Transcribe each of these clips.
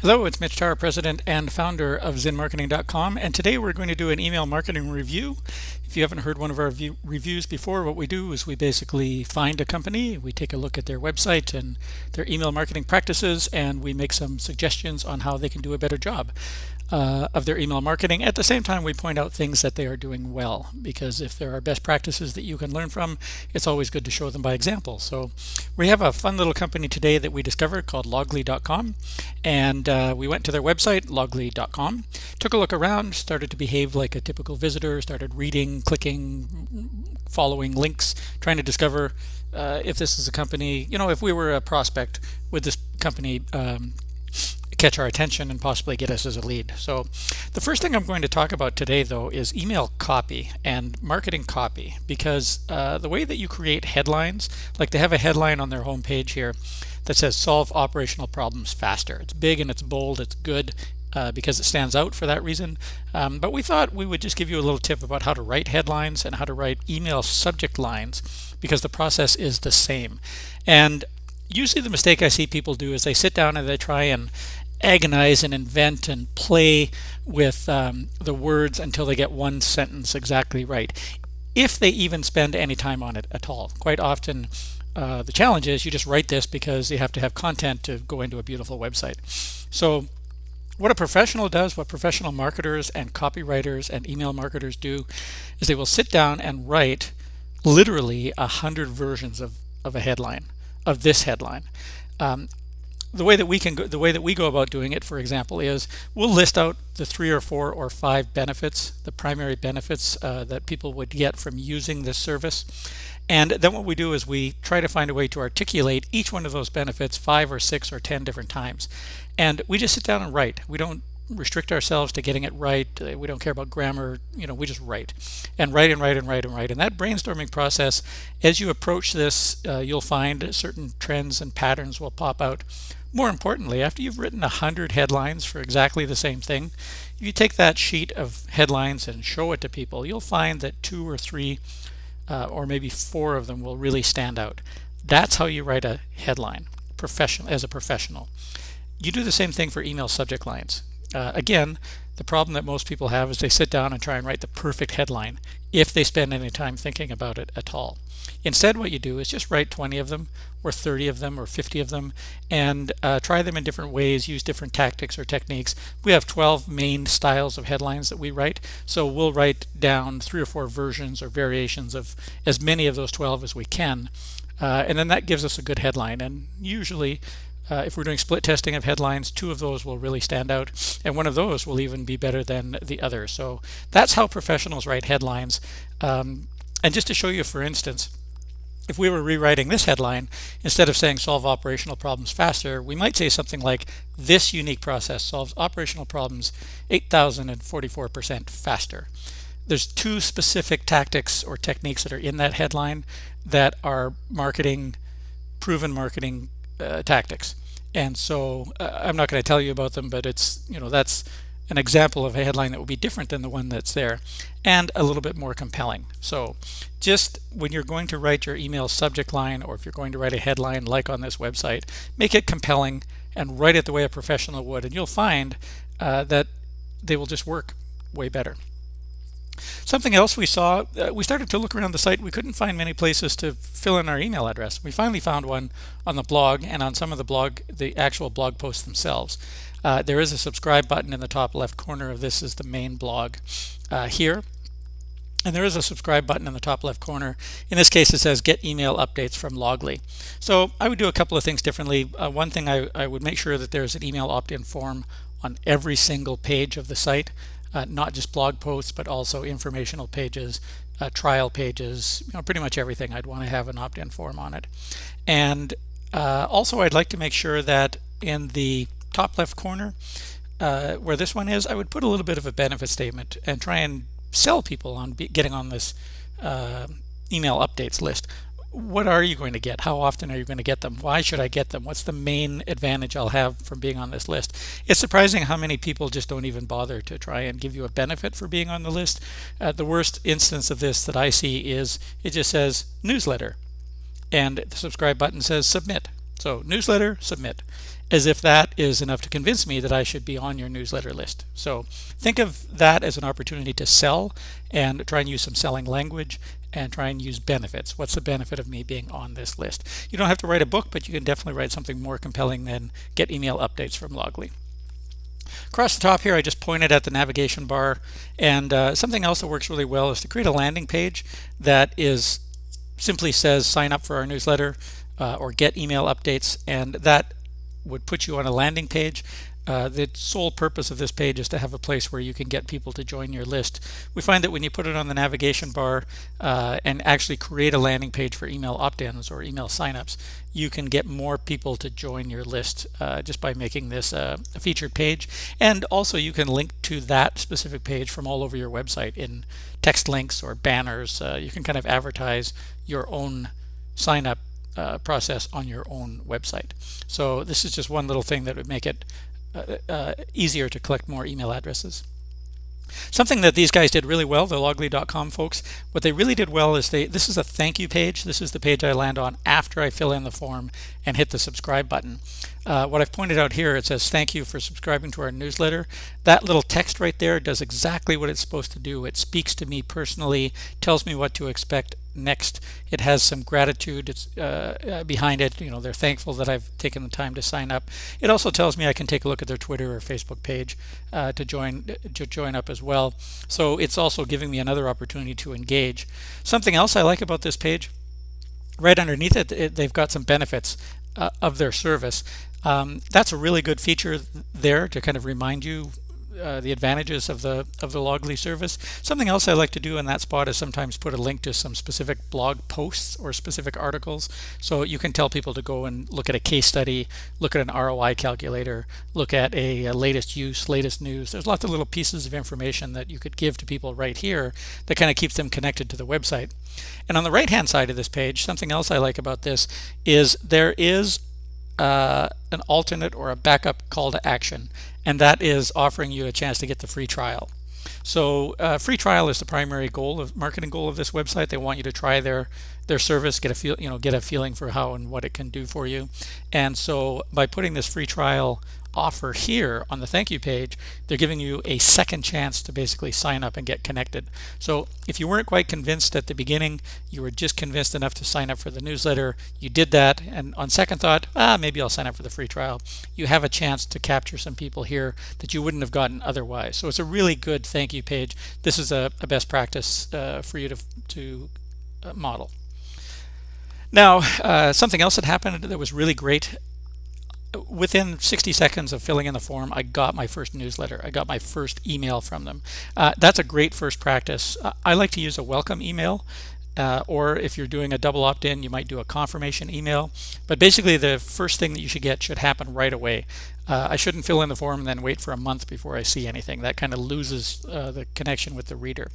Hello, it's Mitch Tarr, President and founder of ZinMarketing.com, and today we're going to do an email marketing review. If you haven't heard one of our reviews before, what we do is we basically find a company, we take a look at their website and their email marketing practices, and we make some suggestions on how they can do a better job of their email marketing. At the same time, we point out things that they are doing well, because if there are best practices that you can learn from, it's always good to show them by example. So we have a fun little company today that we discovered called Loggly.com, and we went to their website, Loggly.com, took a look around, started to behave like a typical visitor, started reading, clicking, following links, trying to discover if this is a company, if we were a prospect, would this company catch our attention and possibly get us as a lead. So the first thing I'm going to talk about today, though, is email copy and marketing copy, because the way that you create headlines, like they have a headline on their homepage here that says solve operational problems faster. It's big and it's bold, it's good because it stands out for that reason. But we thought we would just give you a little tip about how to write headlines and how to write email subject lines, because the process is the same. And usually the mistake I see people do is they sit down and they try and agonize and invent and play with the words until they get one sentence exactly right, if they even spend any time on it at all. Quite often the challenge is you just write this because you have to have content to go into a beautiful website. So what a professional does, what professional marketers and copywriters and email marketers do, is they will sit down and write literally 100 versions of a headline, of this headline. The way that we go about doing it, for example, is we'll list out the 3 or 4 or 5 benefits, the primary benefits that people would get from using this service. And then what we do is we try to find a way to articulate each one of those benefits 5 or 6 or 10 different times. And we just sit down and write. We don't restrict ourselves to getting it right. We don't care about grammar. We just write and write and write and write and write. And that brainstorming process, as you approach this, you'll find certain trends and patterns will pop out. More importantly, after you've written 100 headlines for exactly the same thing, if you take that sheet of headlines and show it to people, you'll find that 2 or 3 or maybe 4 of them will really stand out. That's how you write a headline as a professional. You do the same thing for email subject lines. Again, the problem that most people have is they sit down and try and write the perfect headline if they spend any time thinking about it at all. Instead, what you do is just write 20 of them or 30 of them or 50 of them and try them in different ways, use different tactics or techniques. We have 12 main styles of headlines that we write, so we'll write down 3 or 4 versions or variations of as many of those 12 as we can, and then that gives us a good headline. And usually if we're doing split testing of headlines, 2 of those will really stand out, and 1 of those will even be better than the other. So that's how professionals write headlines. And just to show you, for instance, if we were rewriting this headline, instead of saying solve operational problems faster, we might say something like, this unique process solves operational problems 8,044% faster. There's 2 specific tactics or techniques that are in that headline that are proven marketing tactics. And so I'm not going to tell you about them, but it's, that's an example of a headline that would be different than the one that's there and a little bit more compelling. So just when you're going to write your email subject line, or if you're going to write a headline like on this website, make it compelling and write it the way a professional would, and you'll find that they will just work way better. Something else we saw, we started to look around the site. We couldn't find many places to fill in our email address. We finally found one on the blog and on some of the actual blog posts themselves. There is a subscribe button in the top left corner of this is the main blog here. And there is a subscribe button in the top left corner. In this case, it says get email updates from Loggly. So I would do a couple of things differently. One thing, I would make sure that there's an email opt-in form on every single page of the site. Not just blog posts, but also informational pages, trial pages, pretty much everything. I'd want to have an opt-in form on it. And also I'd like to make sure that in the top left corner, where this one is, I would put a little bit of a benefit statement and try and sell people on getting on this email updates list. What are you going to get? How often are you going to get them? Why should I get them? What's the main advantage I'll have from being on this list? It's surprising how many people just don't even bother to try and give you a benefit for being on the list. The worst instance of this that I see is it just says newsletter, and the subscribe button says submit. So newsletter, submit. as if that is enough to convince me that I should be on your newsletter list. So think of that as an opportunity to sell and try and use some selling language and try and use benefits. What's the benefit of me being on this list? You don't have to write a book, but you can definitely write something more compelling than get email updates from Loggly. Across the top here, I just pointed at the navigation bar, and something else that works really well is to create a landing page that is simply says sign up for our newsletter or get email updates, and that would put you on a landing page. The sole purpose of this page is to have a place where you can get people to join your list. We find that when you put it on the navigation bar and actually create a landing page for email opt-ins or email signups, you can get more people to join your list just by making this a featured page. And also you can link to that specific page from all over your website in text links or banners. You can kind of advertise your own sign up process on your own website. So this is just one little thing that would make it easier to collect more email addresses. Something that these guys did really well, the Loggly.com folks, what they really did well is this is a thank you page. This is the page I land on after I fill in the form and hit the subscribe button. What I've pointed out here, it says thank you for subscribing to our newsletter. That little text right there does exactly what it's supposed to do. It speaks to me personally, tells me what to expect next. It has some gratitude behind it. You know, they're thankful that I've taken the time to sign up. It also tells me I can take a look at their Twitter or Facebook page to join up as well. So it's also giving me another opportunity to engage. Something else I like about this page, right underneath it, they've got some benefits of their service. That's a really good feature there to kind of remind you the advantages of the Loggly service. Something else I like to do in that spot is sometimes put a link to some specific blog posts or specific articles, so you can tell people to go and look at a case study, look at an ROI calculator, look at a latest use, latest news. There's lots of little pieces of information that you could give to people right here that kind of keeps them connected to the website. And on the right hand side of this page, something else I like about this is there is an alternate or a backup call to action, and that is offering you a chance to get the free trial. So free trial is the primary marketing goal of this website. They want you to try their service, get a feeling for how and what it can do for you. And so by putting this free trial offer here on the thank you page, they're giving you a second chance to basically sign up and get connected. So if you weren't quite convinced at the beginning, you were just convinced enough to sign up for the newsletter, you did that, and on second thought, maybe I'll sign up for the free trial, you have a chance to capture some people here that you wouldn't have gotten otherwise. So it's a really good thank you page. This is a best practice for you to model. Now, something else that happened that was really great. Within 60 seconds of filling in the form, I got my first newsletter. I got my first email from them. That's a great first practice. I like to use a welcome email, or if you're doing a double opt-in, you might do a confirmation email. But basically, the first thing that you should happen right away. I shouldn't fill in the form and then wait for a month before I see anything. That kind of loses the connection with the reader.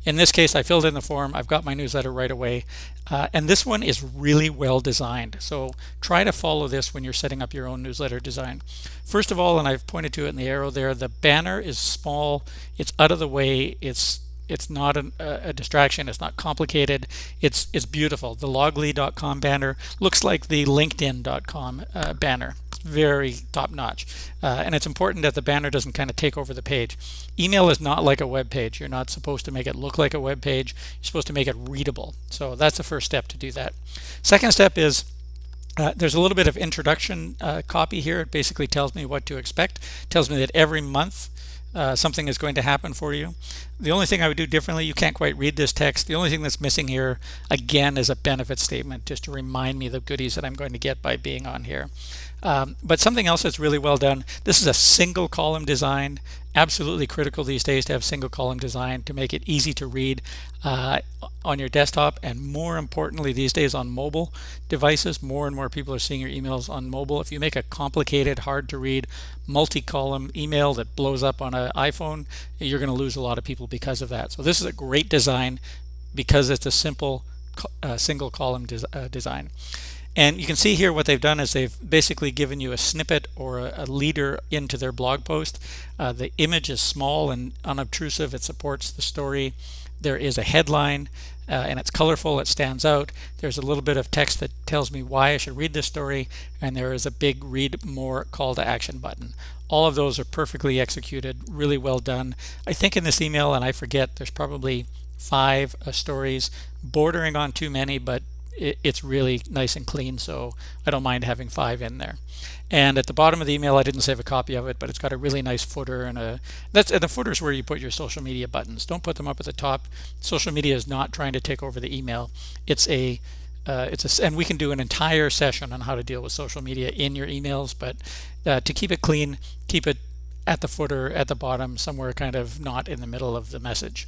In this case, I filled in the form. I've got my newsletter right away. And this one is really well designed. So try to follow this when you're setting up your own newsletter design. First of all, and I've pointed to it in the arrow there, the banner is small. It's out of the way. It's not a distraction. It's not complicated. It's beautiful. The Loggly.com banner looks like the LinkedIn.com banner. Very top notch. And it's important that the banner doesn't kind of take over the page. Email is not like a web page. You're not supposed to make it look like a web page. You're supposed to make it readable. So that's the first step to do that. Second step is there's a little bit of introduction copy here. It basically tells me what to expect. It tells me that every month something is going to happen for you. The only thing I would do differently, you can't quite read this text. The only thing that's missing here, again, is a benefit statement just to remind me the goodies that I'm going to get by being on here. But something else that's really well done, this is a single column design. Absolutely critical these days to have single column design to make it easy to read on your desktop, and more importantly these days on mobile devices. More and more people are seeing your emails on mobile. If you make a complicated, hard to read, multi-column email that blows up on an iPhone, you're going to lose a lot of people because of that. So this is a great design because it's a simple single column design. And you can see here what they've done is they've basically given you a snippet or a leader into their blog post. The image is small and unobtrusive. It supports the story. there is a headline, and it's colorful, it stands out. There's a little bit of text that tells me why I should read this story, and there is a big read more call to action button. All of those are perfectly executed, really well done. I think in this email, and I forget, there's probably 5 stories, bordering on too many, but it's really nice and clean, so I don't mind having 5 in there. And at the bottom of the email, I didn't save a copy of it, but it's got a really nice footer, and the footer is where you put your social media buttons. Don't put them up at the top. Social media is not trying to take over the email. And we can do an entire session on how to deal with social media in your emails, but to keep it clean, keep it at the footer, at the bottom, somewhere kind of not in the middle of the message.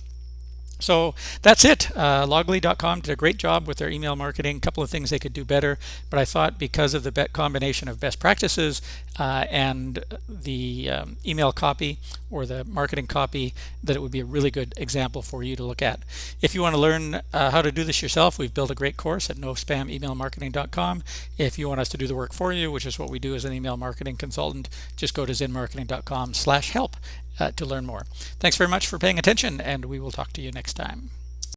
So that's it. Loggly.com did a great job with their email marketing. A couple of things they could do better, but I thought because of the combination of best practices and the email copy or the marketing copy, that it would be a really good example for you to look at. If you want to learn how to do this yourself, we've built a great course at nospamemailmarketing.com. If you want us to do the work for you, which is what we do as an email marketing consultant, just go to ZinMarketing.com/help to learn more. Thanks very much for paying attention, and we will talk to you next time.